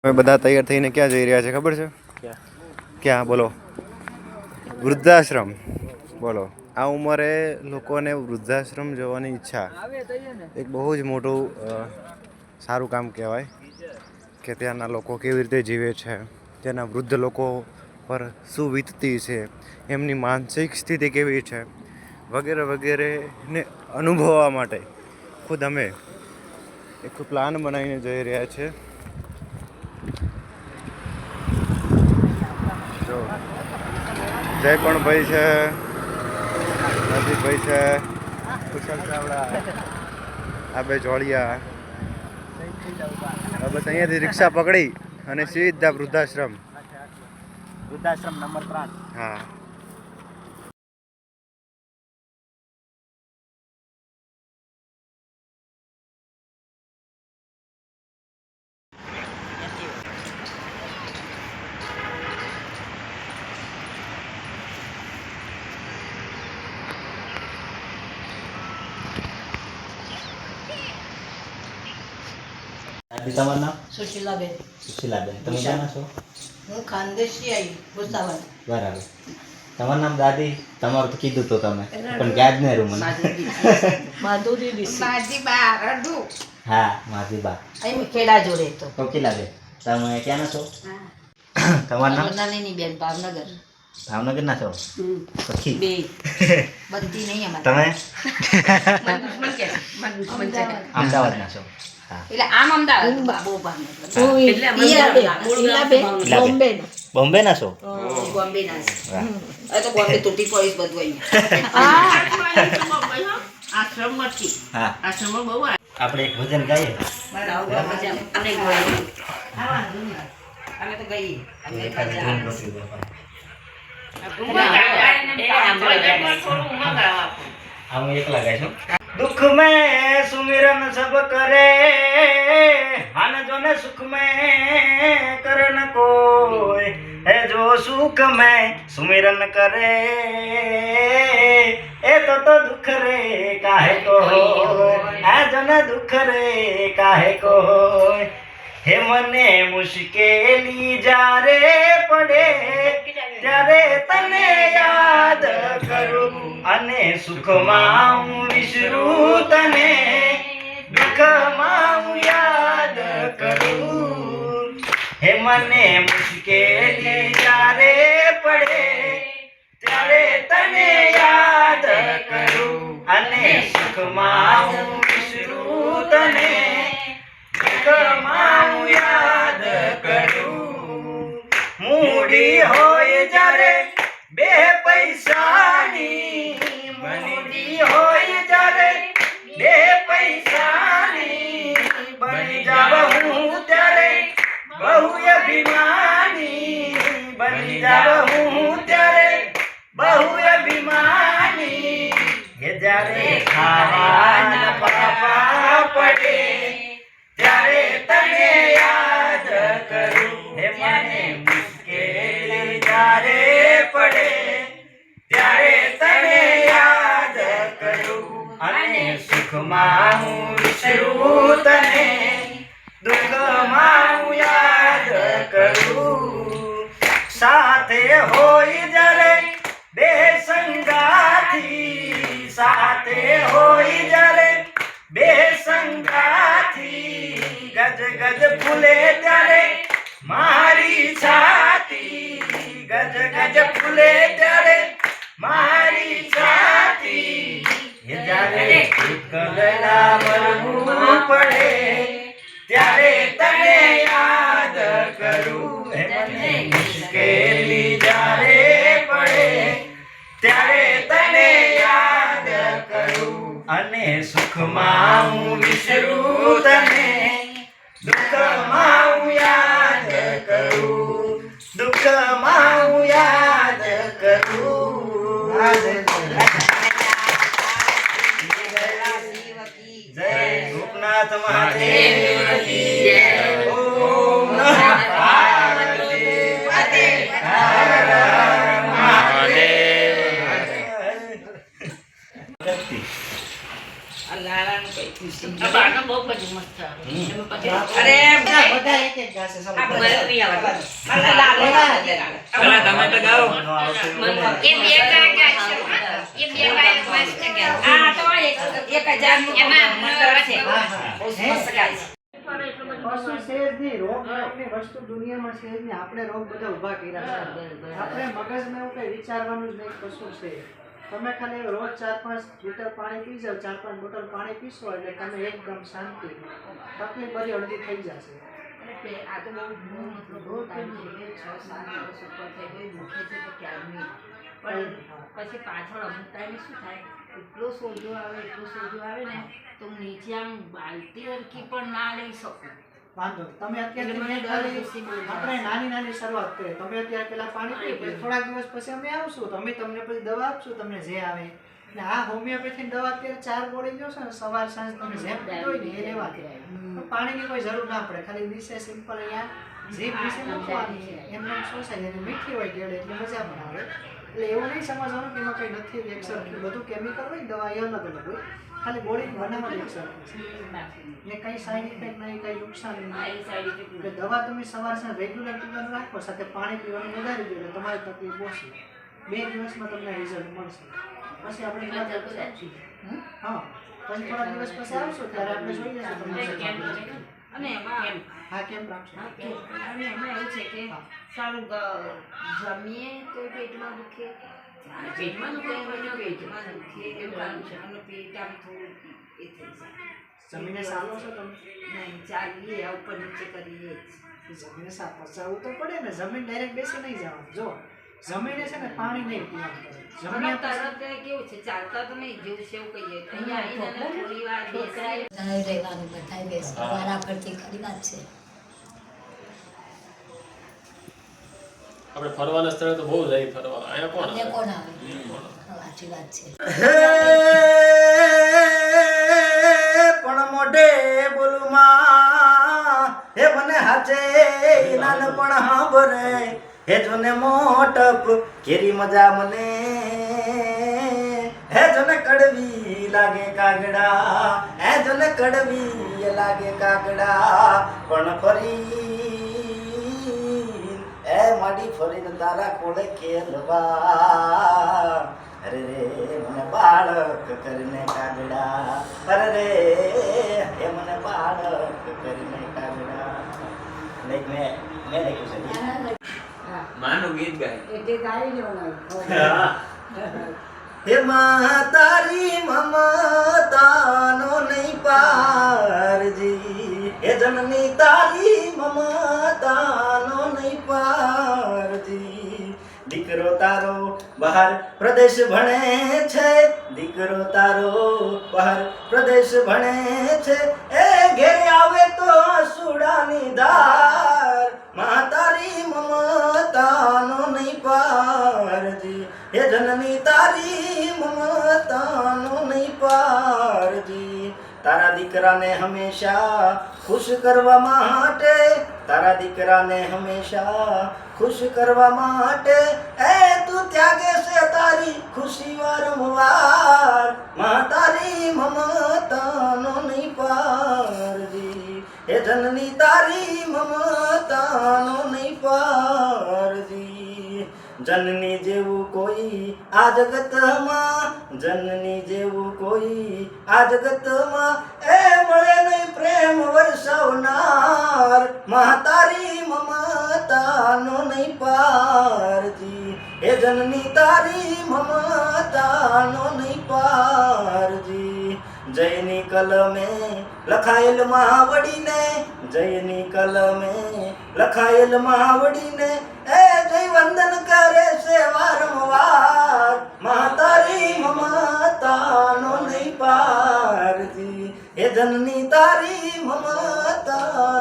અમે બધા તૈયાર થઈને ક્યાં જઈ રહ્યા છે ખબર છે? ક્યાં બોલો? વૃદ્ધાશ્રમ. બોલો, આ ઉંમરે લોકોને વૃદ્ધાશ્રમ જવાની ઈચ્છા એક બહુ જ મોટું સારું કામ કહેવાય કે ત્યાંના લોકો કેવી રીતે જીવે છે, ત્યાંના વૃદ્ધ લોકો પર શું વીતતી છે, એમની માનસિક સ્થિતિ કેવી છે વગેરે વગેરેને અનુભવવા માટે ખુદ અમે એક પ્લાન બનાવીને જઈ રહ્યા છે. જો જય પણ ભાઈ છે, નજીકભાઈ છે, કુશલ ચાવડા, આ બે જોડિયા. બસ અહીંયાથી રિક્ષા પકડી અને સીધા વૃદ્ધાશ્રમ. વૃદ્ધાશ્રમ નંબર 3. હા. તમારું નામ? સુશીલાબેન. સુશીલાબેન. તમે ક્યાંના છો? હું ખાનદેશથી આવી ભૂસાવલ. બરાબર. તમારું નામ દાદી? તમારું તો કીધું તો તમે પણ યાદ નહીં રહ્યું મને. માધુરી દીક્ષિત. હા, માધીબા. અહીં ખેડા જોડે તો. કોકિલાબેન. તમે ક્યાંના છો? તમારું નામ? નલિની બેન, ભાવનગર. ભાવનગરના છો? સખી. બે બધી નહીં અમારે. તમે અમદાવાદ. અમદાવાદના છો? હા. એટલે આમ અમદાવાદ બહુ ભાવનગર. બોમ્બે. બોમ્બેના છો? બોમ્બે ના છે. વાહ. હવે તો બોમ્બે તૂટી પડીશ બધું અહીંયા. હા. આપણે એક ભજન ગાઈએ. અમે તો ગઈએ. हम एकला गाइશું. दुख में सुमिरन सब करे, हन जो ने सुख में करन कोई है, जो सुख में सुमिरन करे ए तो दुख रे काहे को है, जो ने दुख रे काहे को हे मने मुश्केली जारे पड़े ત્યારે તને યાદ કરું અને સુખમાં હું વિસરું તને, દુઃખમાં હું યાદ કરું. હે મને મુશ્કેલી જ્યારે પડે ત્યારે તને યાદ કરું અને સુખમાં હું વિસરું તને, દુઃખમાં હું યાદ કરું. મૂડી હોય જ્યારે બે પૈસાની, મૂડી હોય જ્યારે બે પૈસાની, બની જાવ હું ત્યારે બહુ અભિમાની, બની જાવ હું ત્યારે બહુ અભિમાની. કે જ્યારે ખાવાના પાપા પડે ત્યારે તને યાદ કરું. હે મને મુશ્કેલી જ્યારે પડે ત્યારે તને યાદ કરું અને સુખમાં હું વિસરું તને, દુઃખમાં હું યાદ કરું. સાથે હોય જ્યારે બે સંગાથી, સાથે હોય જ્યારે બે સંગાથી, ગજ ગજ ફૂલે ત્યારે મારી છાતી, ગજ ગજ ફૂલે ત્યારે મારી છાતી. જ્યારે એકલા મરવું પડે ત્યારે તને યાદ કરું. હે મને મુશ્કેલી જ્યારે પડે ત્યારે તને યાદ કરું અને સુખમાં હું વિસરું તને, દુઃખમાં હું યાદ કરું, દુઃખમાં હું યાદ કરું. જય ગોપનાથ મહાદેવ કી જય. ઓમ નમઃ પાર્વતી પતે હર હર મહાદેવ. લાલાનું કઈ ખુશી. આ બાનો બહુ બધી મસ્ત આવે. લાગશે સમજ મને નહીં આવડતું. મને લાગે પેલા તમે તો ગાઓ. ન આવડતું એવું મને નહીં. એ બે ગાય ગાય છે. એ બે ગાય મસ્ત ગાય. આ તો 1000 નું એમાં મંડળ છે હા, હા. બહુ મસ્ત ગાય છે પશુ સહેજની રોગ નામની વસ્તુ દુનિયામાં સહેજની આપણે રોગ બધા ઊભા કર્યા છે આપણે મગજમાં એવું કંઈ વિચારવાનું જ નહીં પશુ છે તમે ખાલી રોજ 4-5 લીટર પાણી પી જાઓ 4-5 બોટલ પાણી પીશો એટલે તમે એકદમ શાંતિ તકલીફ બધી અડધી થઈ જશે એટલે આ તો બહુ બહુ ટાઈમ છે 6-7 વર્ષ ઉપર થઈ ગઈ મુખ્ય છે તો ક્યારની પણ પછી પાછળ અમુક ટાઈમે શું થાય એટલો સોજો આવે ને તો હું નીચે આમ બાલટી હરકી પણ ના લઈ શકું વાંધો નહીં. તમે એટલે મને અત્યારે ડર ખુશી બહુ થાય. આપણે નાની નાની શરૂઆત કરીએ તમે અત્યારે પેલા પાણી પી પછી થોડાક દિવસ પછી અમે આવશું તો અમે તમને પછી દવા આપશું તમને જે આવે ને આ હોમિયોપેથી દવા અત્યારે 4 ગોળી જો છે ને સવાર સાંજ તમે જેમ પીધો હોય ને એ લેવા તો પાણીની કોઈ જરૂર ના પડે ખાલી નીચે સિમ્પલ અહીંયા જીભ વિશે મૂકવાની એમને શોષાય અને મીઠી હોય ગેળ એટલે મજા પણ આવે એટલે એવું નહીં સમજવાનું કે એમાં કંઈ નથી એક સરખું બધું કેમિકલ હોય ને દવા એ અલગ અલગ હોય ખાલી ગોળીની બનાવટ એક સરખી છે એટલે કંઈ સાઈડ ઇફેક્ટ નહીં કંઈ નુકસાન નહીં એટલે દવા તમે સવાર સાંજ રેગ્યુલર પીવાનું રાખો સાથે પાણી પીવાનું વધારી દો એટલે તમારી તકલીફ ઓછી 2 દિવસમાં તમને રિઝલ્ટ મળશે પછી આપણે થોડા દિવસ આપશું. હા પછી થોડા દિવસ પછી આવશો ત્યારે આપણે જોઈ લઈશું તમને રિઝલ્ટ મળશે. અને એમાં હા કેમ રાખશો અને એમાં એવું છે કે સારું જમીએ તો પેટમાં દુખે પેટમાં દુખે પેટમાં દુખે એવું કામ છે અને પેટ આમ થોડું એ થઈ જાય જમીને સારો છો તમે નહીં ચાલીએ આ ઉપર નીચે કરીએ જ જમીને સાફ પચાવવું તો પડે ને જમીન ડાયરેક્ટ બેસી નહીં જવાનું જો જમીને છે ને પાણી નહીં પીવાનું મને જમીને તરત કેવું છે ચાલતા તો નહીં જેવું છે એવું કહીએ અહીંયા આવીને થોડી વાર બેસાય બધાય રહેવાનું બધાય બેસી વારાફરતી કરી વાત છે આપણે ફરવાના સ્થળે તો બહુ જાય ફરવા અહીંયા કોણ એટલે આવે? કોણ આવે સાચી વાત છે પણ મોઢે બોલું માં હે મને હાચે નાનપણ હાંભરે હે જોને મોટપ કેરી મજા મને હે જોને કડવી લાગે કાગડા હે જોને કડવી લાગે કાગડા પણ ફરી એ માડી ફરીને તારા કોળે ખેલવા અરે રે મને બાળક કરીને કાગડા અરે રે એ મને બાળક કરીને કાગડા મેં લખ્યું છે માનું ગીત ગાય. એટલે ગાઈ લેવાનું હે માં તારી મમતાનો નહીં પારજી હે જનની તારી મમતાનો નહીં પારજી દીકરો તારો બહાર પ્રદેશ ભણે છે દીકરો તારો બહાર પ્રદેશ ભણે છે એ ઘેરે આવે તો આંસુડાની ધાર માં તારી મમતાનો નહીં પારજી હે જનની તારી મમતાનો નહીં પારજી તારા દીકરાને હંમેશા ખુશ કરવા માટે તારા દીકરાને હંમેશા ખુશ કરવા માટે એ તું ત્યાગે છે તારી ખુશી વારંવાર માં તારી મમતાનો નહીં પારજી હે જનની તારી મમતાનો નહીં પારજી જનની જેવું કોઈ આ જગતમાં જનની જેવું કોઈ આ જગતમાં એ મળે નહીં પ્રેમ વરસાવનાર માં તારી મમતાનો નહીં પારજી એ જનની તારી મમતાનો નહીં પારજી જયની કલમે લખાયેલ માવડીને જયની કલમે લખાયેલ માવડીને એ જય વંદન કરે છે વારંવાર માં તારી મમતાનો નહીં પારજી એ જનની તારી મમતા